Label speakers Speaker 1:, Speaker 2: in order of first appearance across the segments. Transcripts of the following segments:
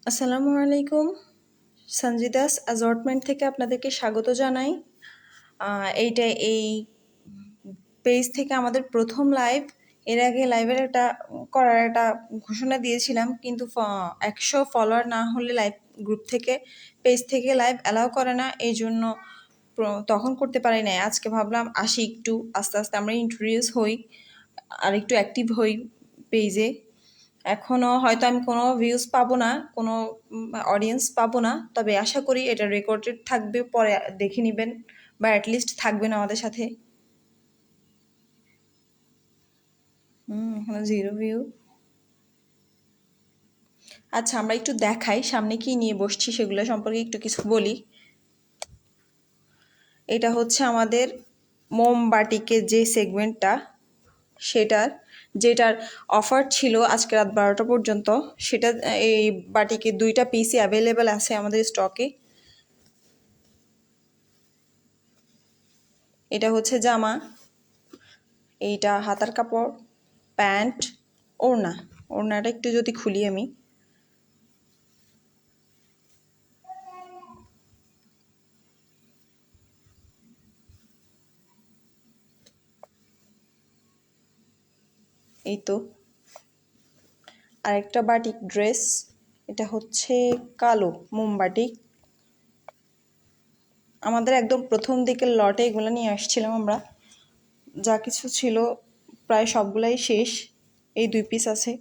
Speaker 1: আসসালামু আলাইকুম। সঞ্জিদাস অ্যাসর্টমেন্ট থেকে আপনাদেরকে স্বাগত জানাই। এইটা এই পেজ থেকে আমাদের প্রথম লাইভ। এর আগে লাইভের করার একটা ঘোষণা দিয়েছিলাম, কিন্তু 100 ফলোয়ার না হলে লাইভ গ্রুপ থেকে পেজ থেকে লাইভ অ্যালাউ করে না, এই জন্য তখন করতে পারি নাই। আজকে ভাবলাম আসি, একটু আস্তে আস্তে আমরা ইন্ট্রোডিউস হই আর একটু অ্যাক্টিভ হই পেজে। এখনও হয়তো আমি কোনো ভিউজ পাবো না, কোনো অডিয়েন্স পাবো না, তবে আশা করি এটা রেকর্ডেড থাকবে, পরে দেখে নেবেন বা অ্যাটলিস্ট থাকবেন আমাদের সাথে। এখনো 0 ভিউ। আচ্ছা, আমরা একটু দেখাই সামনে কি নিয়ে বসছি, সেগুলো সম্পর্কে একটু কিছু বলি। এটা হচ্ছে আমাদের মোমবাটিকের যে সেগমেন্টটা, যেটার অফার ছিল আজকে রাত 12টা পর্যন্ত। সেটা এই বাটিকে 2টা পিসই অ্যাভেলেবেল আছে আমাদের স্টকে। এটা হচ্ছে জামা, এইটা হাতার কাপড়, প্যান্ট, ওড়নাটা একটু যদি খুলি আমি, এই তো। আরেকটা বাটিক ড্রেস, এটা হচ্ছে কালো মোমবাটিক। আমাদের একদম প্রথম দিকের লটে এগুলো নিয়ে আসছিলাম আমরা, যা কিছু ছিল প্রায় সবগুলাই শেষ। এই 2 পিস আছে,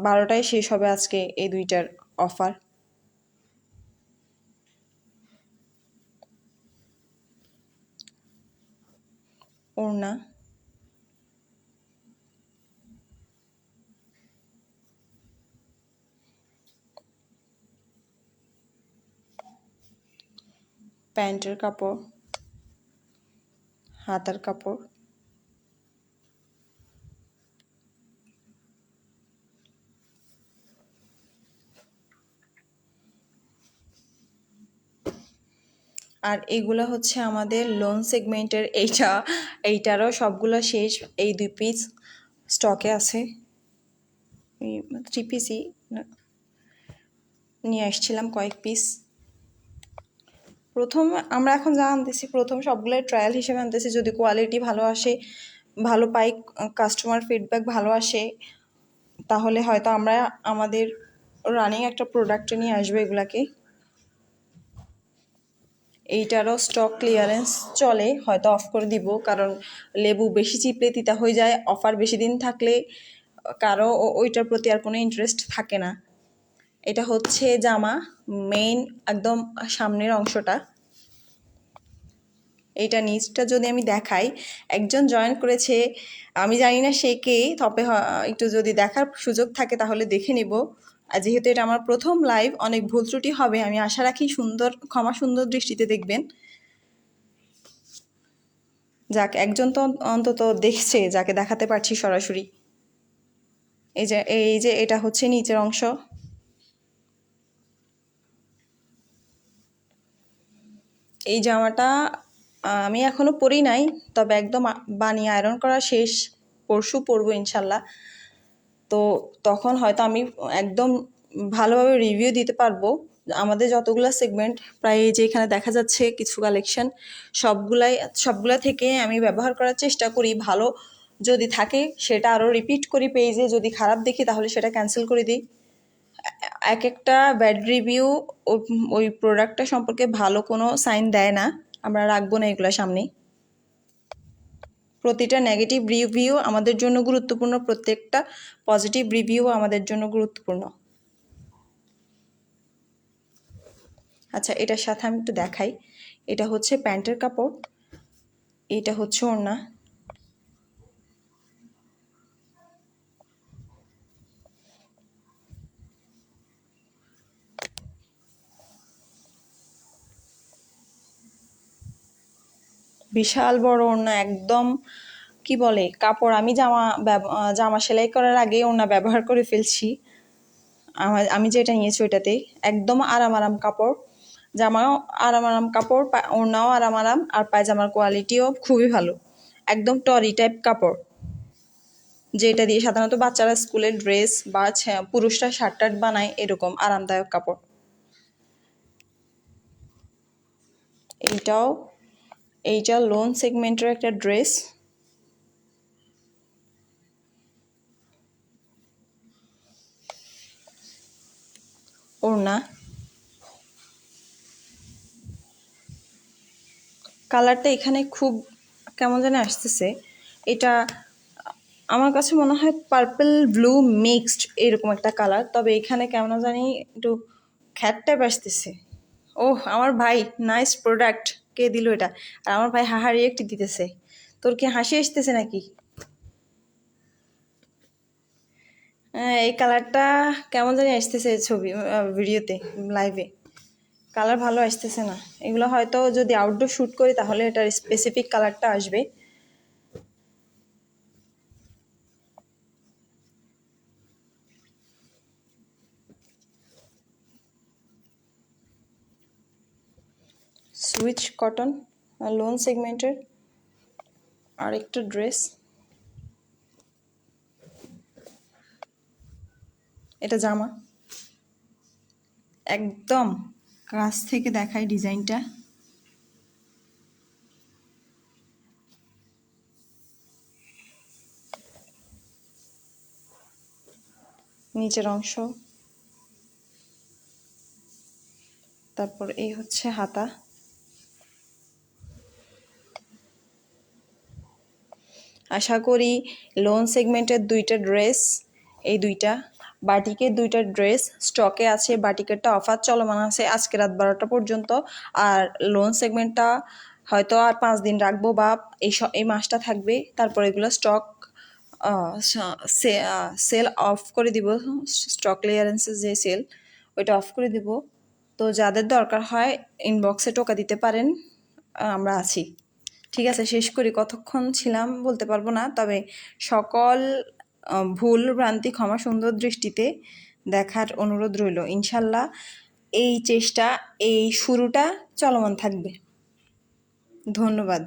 Speaker 1: 12টায় শেষ হবে আজকে এই 2টার অফার। ওড়না, প্যান্টের কাপড়, হাতার কাপড়, আর এগুলো হচ্ছে আমাদের লোন সেগমেন্টের। এইটারও সবগুলো শেষ, এই 2 পিস স্টকে আছে। 3 পিসই নিয়ে আসছিলাম, কয়েক পিস। প্রথম আমরা এখন যা আনতেছি, প্রথম সবগুলোই ট্রায়াল হিসেবে আনতেছি। যদি কোয়ালিটি ভালো আসে, ভালো পাই, কাস্টমার ফিডব্যাক ভালো আসে, তাহলে হয়তো আমরা আমাদের রানিং একটা প্রোডাক্টে নিয়ে আসবো এগুলাকে। এইটারও স্টক ক্লিয়ারেন্স চলে, হয়তো অফ করে দিব, কারণ লেবু বেশি চিপলে তিতা হয়ে যায়। অফার বেশি দিন থাকলে কারো ওইটার প্রতি আর কোনো ইন্টারেস্ট থাকে না। এটা হচ্ছে জামা, মেইন একদম সামনের অংশটা। এইটা নিচটা যদি আমি দেখাই, একজন জয়েন করেছে, আমি জানি না সে কে, তবে একটু যদি দেখার সুযোগ থাকে তাহলে দেখে নেব। আর যেহেতু এটা আমার প্রথম লাইভ, অনেক ভুল ত্রুটি হবে, আমি আশা রাখি সুন্দর দৃষ্টিতে দেখবেন। যাক, একজন তো অন্তত দেখছে, যাকে দেখাতে পারছি সরাসরি। এই যে এটা হচ্ছে নিচের অংশ। এই জামাটা আমি এখনো পরি নাই, তবে একদম বানিয়ে আয়রন করা শেষ, পরশু পরবো ইনশাল্লাহ। তো তখন হয়তো আমি একদম ভালোভাবে রিভিউ দিতে পারবো। আমাদের যতগুলো সেগমেন্ট, প্রায় যে এখানে দেখা যাচ্ছে কিছু কালেকশন, সবগুলা থেকে আমি ব্যবহার করার চেষ্টা করি। ভালো যদি থাকে সেটা আরও রিপিট করি পেজে, যদি খারাপ দেখি তাহলে সেটা ক্যান্সেল করে দিই। এক একটা ব্যাড রিভিউ ওই প্রোডাক্টটা সম্পর্কে ভালো কোনো সাইন দেয় না, আমরা রাখবো না এগুলো সামনে। প্রতিটা নেগেটিভ রিভিউ আমাদের জন্য গুরুত্বপূর্ণ, প্রত্যেকটা পজিটিভ রিভিউ আমাদের জন্য গুরুত্বপূর্ণ। আচ্ছা, এটার সাথে আমি একটু দেখাই। এটা হচ্ছে প্যান্টের কাপড়, এটা হচ্ছে ওড়না। বিশাল বড় ওড়না, একদম কি বলে কাপড়। আমি জামা সেলাই করার আগে ওড়না ব্যবহার করে ফেলছি। আমি যেটা নিয়েছি ওইটাতে একদম আরাম কাপড়। জামাও আরাম কাপড়, ওড়নাও আরাম, আর পায়জামার কোয়ালিটিও খুবই ভালো, একদম টরি টাইপ কাপড়। যেটা দিয়ে সাধারণত বাচ্চারা স্কুলের ড্রেস বা পুরুষরা শার্ট টার্ট বানায়, এরকম আরামদায়ক কাপড়। এইটা লোন সেগমেন্টের একটা ড্রেস। ওড়না, কালারটা এখানে খুব কেমন জানি আসতেছে, এটা আমার কাছে মনে হয় পার্পল ব্লু মিক্সড এরকম একটা কালার, তবে এখানে কেমন জানি একটু খ্যাট টাইপ আসতেছে। ওহ আমার ভাই, নাইস প্রোডাক্ট, কে দিল এটা? আর আমার ভাই হাহারি একটি দিতেছে। তোর কি হাসি আসতেছে নাকি? এই কালারটা কেমন জানি আসতেছে ছবি, ভিডিওতে, লাইভে কালার ভালো আসতেছে না। এগুলো হয়তো যদি আউটডোর শ্যুট করি তাহলে এটার স্পেসিফিক কালারটা আসবে। সুইচ কটন, লোন সেগমেন্টের আরেকটা ড্রেস। এটা জামা, একদম কাছ থেকে দেখাই ডিজাইনটা। নিচের অংশ, তারপর এই হচ্ছে হাতা। আশা করি লোন সেগমেন্টের দুইটা ড্রেস, এই দুইটা বাটিকের দুইটা ড্রেস স্টকে আছে। বাটিকেরটা অফার চলমান আছে আজকে রাত 12টা পর্যন্ত, আর লোন সেগমেন্টটা হয়তো আর 5 দিন রাখবো, বা এই মাসটা থাকবে, তারপর এগুলো স্টক সেল অফ করে দিব। স্টক ক্লিয়ারেন্সের যে সেল, ওইটা অফ করে দিব। তো যাদের দরকার হয় ইনবক্সে টোকা দিতে পারেন, আমরা আছি। ঠিক আছে, শেষ করি। কতক্ষণ ছিলাম বলতে পারবো না, তবে সকল ভুল ভ্রান্তি ক্ষমা সুন্দর দৃষ্টিতে দেখার অনুরোধ রইল। ইনশাল্লাহ এই চেষ্টা, এই শুরুটা চলমান থাকবে। ধন্যবাদ।